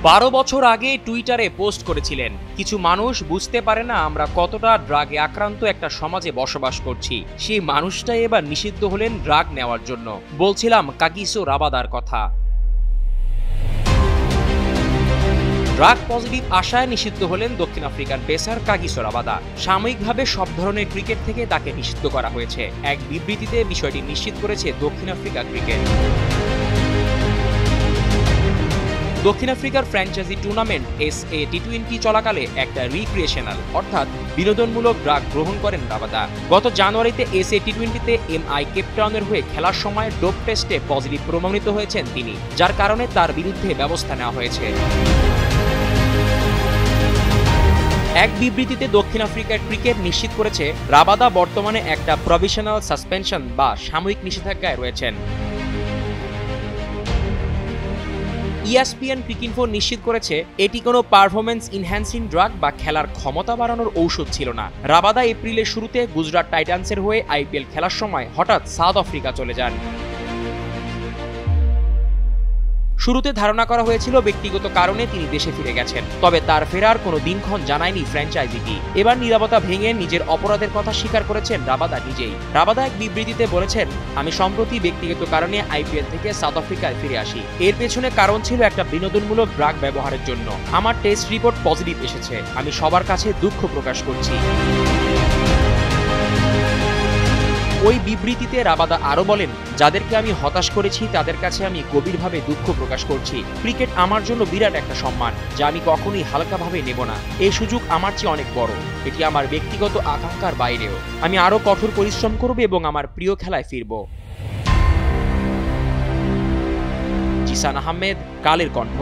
12 বছর আগে টুইটারে পোস্ট করেছিলেন, কিছু মানুষ বুঝতে পারে না আমরা কতটা ড্রাগে আক্রান্ত একটা সমাজে বসবাস করছি। সেই মানুষটাই এবার নিষিদ্ধ হলেন ড্রাগ নেওয়ার জন্য। বলছিলাম কাগিসো রাবাদার কথা। ড্রাগ পজিটিভ আশায় নিষিদ্ধ হলেন দক্ষিণ আফ্রিকান পেসার কাগিসো রাবাদা। সাময়িকভাবে সব ধরনের ক্রিকেট থেকে তাকে নিষিদ্ধ করা হয়েছে। এক বিবৃতিতে বিষয়টি নিশ্চিত করেছে দক্ষিণ আফ্রিকা ক্রিকেট। দক্ষিণ আফ্রিকার ফ্র্যাঞ্চাইজি টুর্নামেন্ট SA T20 চলাকালে একটা রিক্রিয়েশনাল অর্থাৎ বিনোদনমূলক ড্রাগ গ্রহণ করেন রাবাদা। গত জানুয়ারিতে SA T20-তে MI কেপটাউনের হয়ে খেলার সময় ডোপ টেস্টে পজিটিভ প্রমাণিত হয়েছেন তিনি, যার কারণে তার বিরুদ্ধে ব্যবস্থা নেওয়া হয়েছে। এক বিবৃতিতে দক্ষিণ আফ্রিকার ক্রিকেট নিশ্চিত করেছে রাবাদা বর্তমানে একটা প্রভিশনাল সাসপেনশন বা সাময়িক নিষেধাজ্ঞায় রয়েছেন। ESPN ক্রিকইনফো নিশ্চিত করেছে এটি কোনো পারফরম্যান্স ইনহ্যান্সিং ড্রাগ বা খেলার ক্ষমতা বাড়ানোর ঔষধ ছিল না। রাবাদা এপ্রিলের শুরুতে গুজরাট টাইটান্সের হয়ে IPL খেলার সময় হঠাৎ সাউথ আফ্রিকা চলে যান। শুরুতে ধারণা করা হয়েছিল ব্যক্তিগত কারণে তিনি দেশে ফিরে গেছেন, তবে তার ফেরার কোনো দিনক্ষণ জানায়নি ফ্র্যাঞ্চাইজিটি। এবার নীরবতা ভেঙে নিজের অপরাধের কথা স্বীকার করেছেন রাবাদা নিজেই। রাবাদা এক বিবৃতিতে বলেছেন, আমি সম্প্রতি ব্যক্তিগত কারণে IPL থেকে সাউথ আফ্রিকায় ফিরে আসি। এর পেছনে কারণ ছিল একটা বিনোদনমূলক ড্রাগ ব্যবহারের জন্য। আমার টেস্ট রিপোর্ট পজিটিভ এসেছে। আমি সবার কাছে দুঃখ প্রকাশ করছি। ওই বিবৃতিতে রাবাদা আরও বলেন, যাদেরকে আমি হতাশ করেছি তাদের কাছে আমি গভীরভাবে দুঃখ প্রকাশ করছি। ক্রিকেট আমার জন্য বিরাট একটা সম্মান, যা আমি কখনোই হালকাভাবে নেব না। এই সুযোগ আমার চেয়ে অনেক বড়। এটি আমার ব্যক্তিগত আকাঙ্ক্ষার বাইরেও। আমি আরও কঠোর পরিশ্রম করব এবং আমার প্রিয় খেলায় ফিরব। জিসান আহমেদ, কালের কণ্ঠ।